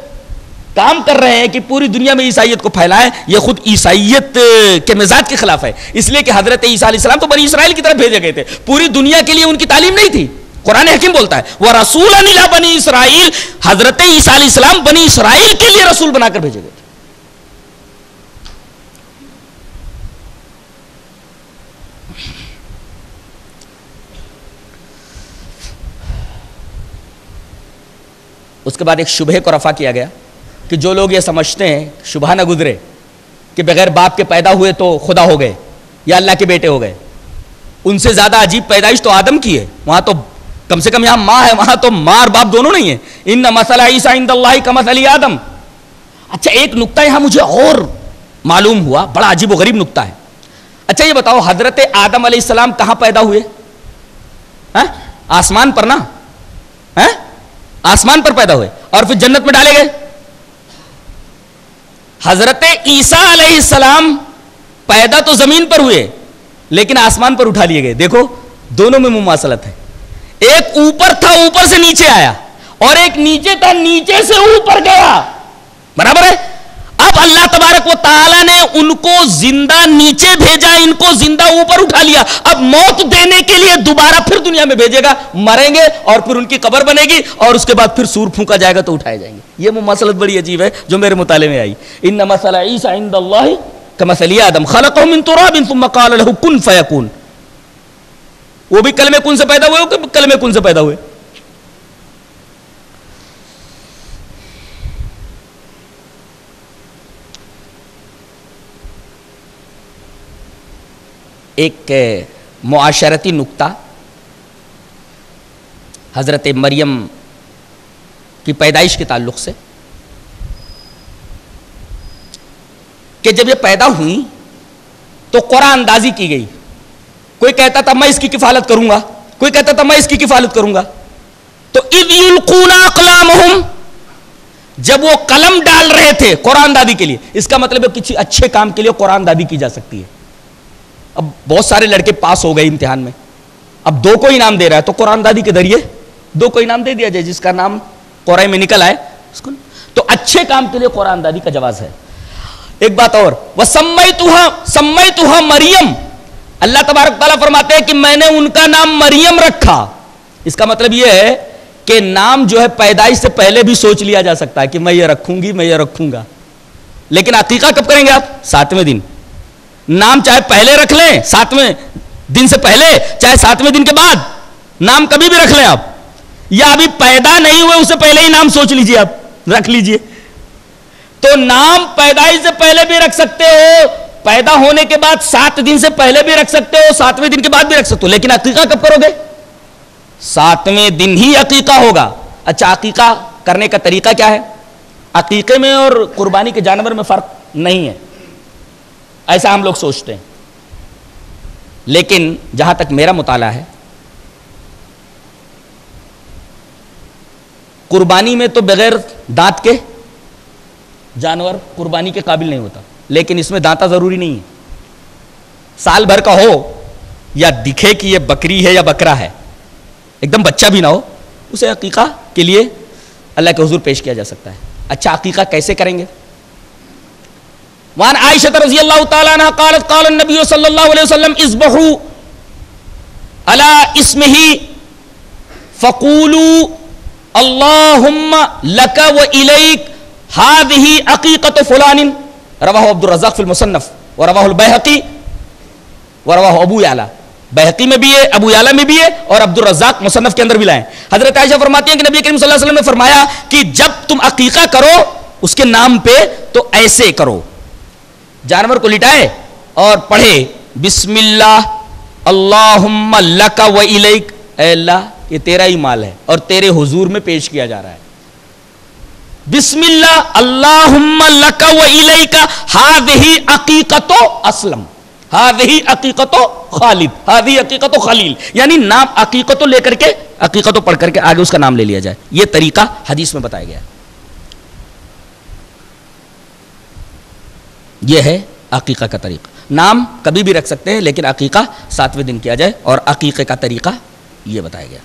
کام کر رہے ہیں کہ پوری دنیا میں عیسائیت کو پھیلائیں, یہ خود عیسائیت کے مزاج کے خلاف ہے. اس لیے کہ حضرت عیسیٰ علیہ السلام تو بنی اسرائیل کی طرف بھیجے گئے تھے, پوری دنیا کے لیے ان کی تعلیم نہیں تھی. قرآن حکیم بولتا ہے وَرَسُولًا إِلَىٰ بَنِي إِسْرَائِيلَ, حضرت عیسیٰ علیہ السلام بنی اسرائیل کے لیے رسول بنا کر بھیجے گئے تھے. اس کے بعد ایک شبہ کو رفع کیا گیا کہ جو لوگ یہ سمجھتے ہیں, شبہ نہ گزرے کہ بغیر باپ کے پیدا ہوئے تو خدا ہو گئے یا اللہ کے بیٹے ہو گئے. ان سے زیادہ عجیب پیدائش تو آدم کی ہے. وہاں تو کم سے کم یہاں ماں ہے, وہاں تو ماں اور باپ دونوں نہیں ہیں. ان مثل عیسیٰ عند اللہ کمثل آدم. اچھا ایک نقطہ یہاں مجھے اور معلوم ہوا, بڑا عجیب و غریب نقطہ ہے. اچھا یہ بتاؤ حضرت آدم علیہ السلام کہاں پیدا ہوئے؟ آسمان پر نا, آسمان پر پیدا ہوئے اور پھر جنت میں ڈالے گئے. حضرت عیسیٰ علیہ السلام پیدا تو زمین پر ہوئے لیکن آسمان پر اٹھا لیے گئے. دیکھو دونوں میں مماثلت ہے. ایک اوپر تھا اوپر سے نیچے آیا, اور ایک نیچے تھا نیچے سے اوپر گیا, برابر ہے. اب اللہ تبارک و تعالی نے ان کو زندہ نیچے بھیجا, ان کو زندہ اوپر اٹھا لیا. اب موت دینے کے لیے دوبارہ پھر دنیا میں بھیجے گا, مریں گے اور پھر ان کی قبر بنے گی, اور اس کے بعد پھر سور پھونکا جائے گا تو اٹھائے جائیں گے. یہ مسئلہ بڑی عجیب ہے جو میرے مطالعے میں آئی. ان مثل عیسی عند اللہ کمثل آدم خلقہ من تراب ثم قال له کن فیکون. وہ بھی کلمہ کن سے پیدا ہوئے, کہ کلمہ کن سے پیدا ہوئے؟ ایک معاشرتی نکتہ حضرت مریم کی پیدائش کے تعلق سے, کہ جب یہ پیدا ہوئی تو قرآن اندازی کی گئی. کوئی کہتا تھا میں اس کی کفالت کروں گا, کوئی کہتا تھا میں اس کی کفالت کروں گا. تو اذ یلقون اقلامہم, جب وہ قلم ڈال رہے تھے قرآن دادی کے لیے, اس کا مطلب ہے کسی اچھے کام کے لیے قرآن دادی کی جا سکتی ہے. اب بہت سارے لڑکے پاس ہو گئے امتحان میں, اب 2 کو انعام دے رہا ہے, تو قرآن دادی کے ذریعے 2 کو انعام دے دیا جائے, جس کا نام قرآن میں نکل آئے اس کو. تو اچھے کام کے لیے قرآن دادی کا جواز ہے. ایک بات اور, وَسَمَّيْتُهَا مریم, اللہ تبارک تعالیٰ فرماتے ہیں کہ میں نے ان کا نام مریم رکھا. اس کا مطلب یہ ہے کہ نام جو ہے پیدائش سے پہلے بھی سوچ لیا جا سکتا ہے کہ میں یہ رکھوں گی, میں یہ رکھوں گا. لیکن عقیقہ کب کریں گے آپ؟ 7ویں دن. نام چاہے پہلے رکھ لیں 7ویں دن سے پہلے, چاہے 7ویں دن کے بعد, نام کبھی بھی رکھ لیں آپ, یا ابھی پیدا نہیں ہوئے اسے پہلے ہی نام سوچ لیجئے, آپ رکھ لیجئے. تو نام پیدائش سے پہلے بھی رکھ سکتے ہو, پیدا ہونے کے بعد 7 دن سے پہلے بھی رکھ سکتے ہو, 7ویں دن کے بعد بھی رکھ سکتے ہو. لیکن عقیقہ کب کرو گے؟ 7ویں دن ہی عقیقہ ہوگا. اچھا, عقیقہ کرنے کا طریقہ کیا ہے؟ عقیقے میں اور قربانی کے جانور میں فرق نہیں ہے, ایسا ہم لوگ سوچتے ہیں. لیکن جہاں تک میرا مطالعہ ہے, قربانی میں تو بغیر دانت کے جانور قربانی کے قابل نہیں ہوتا, لیکن اس میں دانتا ضروری نہیں ہے. سال بھر کا ہو یا دکھے کہ یہ بکری ہے یا بکرا ہے, ایک دم بچہ بھی نہ ہو, اسے عقیقہ کے لیے اللہ کے حضور پیش کیا جا سکتا ہے. اچھا, عقیقہ کیسے کریں گے؟ وان عائشہ رضی اللہ تعالی عنہ قالت قال النبی صلی اللہ علیہ وسلم اذبحوا علی اسمہ فقولوا اللہم لک و الیک هذه عقیقۃ فلان, رواہ عبد الرزاق فی المصنف ورواہ البیہقی ورواہ ابو یعلا. بہقی میں بھی ہے, ابو یعلا میں بھی ہے, اور عبد الرزاق مصنف کے اندر بھی لائیں. حضرت عائشہ فرماتی ہیں کہ نبی کریم صلی اللہ علیہ وسلم نے فرمایا کہ جب تم عقیقہ کرو اس کے نام پہ تو ایسے کرو, جانور کو لٹائے اور پڑھے بسم اللہ اللہم لک و الیک, اے اللہ یہ تیرا ہی مال ہے اور تیرے حضور میں پیش کیا جا رہا ہے. بسم اللہ اللہم لک و الیک ہذہ عقیقۃ اسلم, ہذہ عقیقۃ خالد, ہذہ عقیقۃ خلیل, یعنی نام عقیقۃ لے کر کے, عقیقۃ پڑھ کر کے آگے اس کا نام لے لیا جائے. یہ طریقہ حدیث میں بتایا گیا ہے. یہ ہے عقیقہ کا طریقہ. نام کبھی بھی رکھ سکتے ہیں, لیکن عقیقہ 7ویں دن کیا جائے, اور عقیقے کا طریقہ یہ بتایا گیا.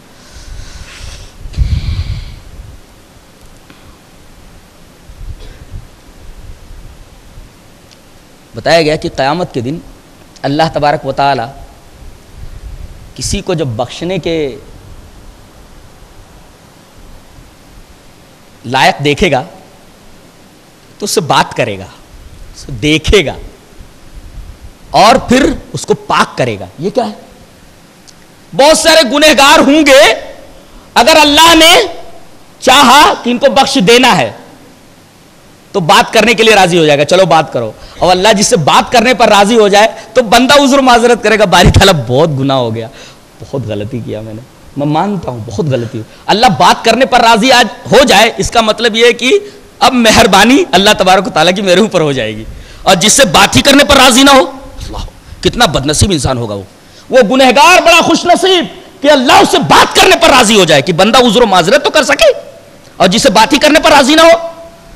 بتایا گیا کہ قیامت کے دن اللہ تبارک و تعالی کسی کو جب بخشنے کے لائق دیکھے گا تو اس سے بات کرے گا, اسے دیکھے گا, اور پھر اس کو پاک کرے گا. یہ کیا ہے؟ بہت سارے گنہگار ہوں گے, اگر اللہ نے چاہا کہ ان کو بخش دینا ہے تو بات کرنے کے لیے راضی ہو جائے گا, چلو بات کرو. اور اللہ جس سے بات کرنے پر راضی ہو جائے تو بندہ عذر معذرت کرے گا, باری تعالیٰ بہت گناہ ہو گیا, بہت غلطی کیا میں نے, میں مانتا ہوں بہت غلطی. اللہ بات کرنے پر راضی آج ہو جائے, اس کا مطلب یہ ہے کہ اب مہربانی اللہ تبارک و تعالیٰ کی میرے اوپر ہو جائے گی. اور جس سے بات ہی کرنے پر راضی نہ ہو, اللہ کتنا بدنصیب انسان ہوگا وہ گنہگار بڑا خوش نصیب کہ اللہ اس سے بات کرنے پر راضی ہو جائے کہ بندہ عذر و معذرت تو کر سکے, اور جس سے بات ہی کرنے پر راضی نہ ہو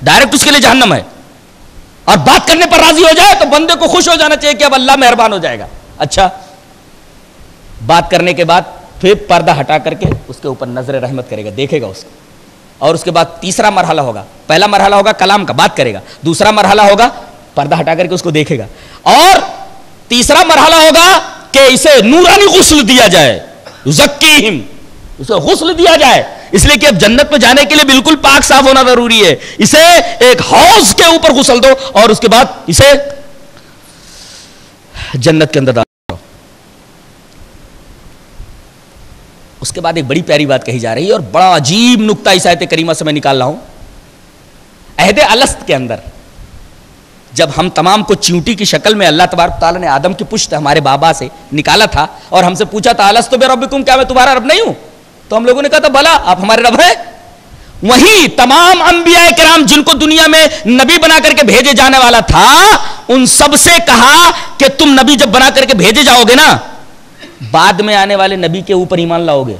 ڈائریکٹ اس کے لیے جہنم ہے. اور بات کرنے پر راضی ہو جائے تو بندے کو خوش ہو جانا چاہیے کہ اب اللہ مہربان ہو جائے گا. اچھا, بات کرنے کے بعد پھر پردہ ہٹا کر کے اس کے اوپر نظر رحمت کرے گا، دیکھے گا اس کو. اور اس کے بعد تیسرا مرحلہ ہوگا، پہلا مرحلہ ہوگا کلام کا، بات کرے گا. دوسرا مرحلہ ہوگا پردہ ہٹا کر کے اس کو دیکھے گا. اور تیسرا مرحلہ ہوگا کہ اسے نورانی غسل دیا جائے، یزکیہم، اسے غسل دیا جائے. اس لیے کہ اب جنت میں جانے کے لیے بالکل پاک صاف ہونا ضروری ہے. اسے ایک حوض کے اوپر غسل دو اور اس کے بعد اسے جنت کے اندر ڈالو. اس کے بعد ایک بڑی پیاری بات کہی جا رہی ہے اور بڑا عجیب نکتہ اس آیت کریمہ سے میں نکال رہا ہوں. عہد الست کے اندر جب ہم تمام کو چیونٹی کی شکل میں اللہ تبارک تعالیٰ نے آدم کی پشت ہمارے بابا سے نکالا تھا اور ہم سے پوچھا تھا الستو بربکم، کیا میں تمہارا رب نہیں ہوں؟ تو ہم لوگوں نے کہا تھا بھلا آپ ہمارے رب ہیں. وہی تمام انبیاء کرام جن کو دنیا میں نبی بنا کر کے بھیجے جانے والا تھا، ان سب سے کہا کہ تم نبی جب بنا کر کے بھیجے جاؤ گے نا، بعد میں آنے والے نبی کے اوپر ایمان لاؤ گے.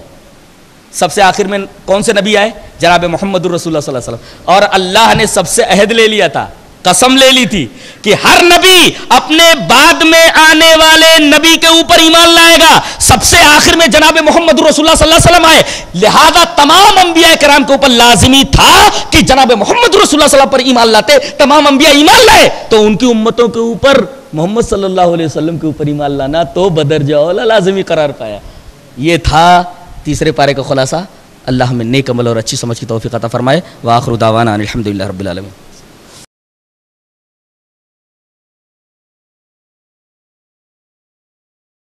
سب سے آخر میں کون سے نبی آئے؟ جناب محمد الرسول اللہ صلی اللہ علیہ وسلم. اور اللہ نے سب سے عہد لے لیا تھا، قسم لے لی تھی کہ ہر نبی اپنے بعد میں آنے والے نبی کے اوپر ایمان لائے گا. سب سے آخر میں جناب محمد رسول اللہ صلی اللہ علیہ وسلم آئے، لہذا تمام انبیاء کرام کے اوپر لازمی تھا کہ جناب محمد رسول اللہ صلی اللہ علیہ وسلم پر ایمان لاتے. تمام انبیاء ایمان لائے تو ان کی امتوں کے اوپر محمد صلی اللہ علیہ وسلم کے اوپر ایمان لانا تو بدرجہ اولا لازمی قرار پایا. یہ تھا تیسرے پارے کا خلاصہ. اللہ ہمیں نیک عمل اور اچھی سمجھ کی توفیق عطا فرمائے. وآخر دعوانا الحمدللہ رب العالمین.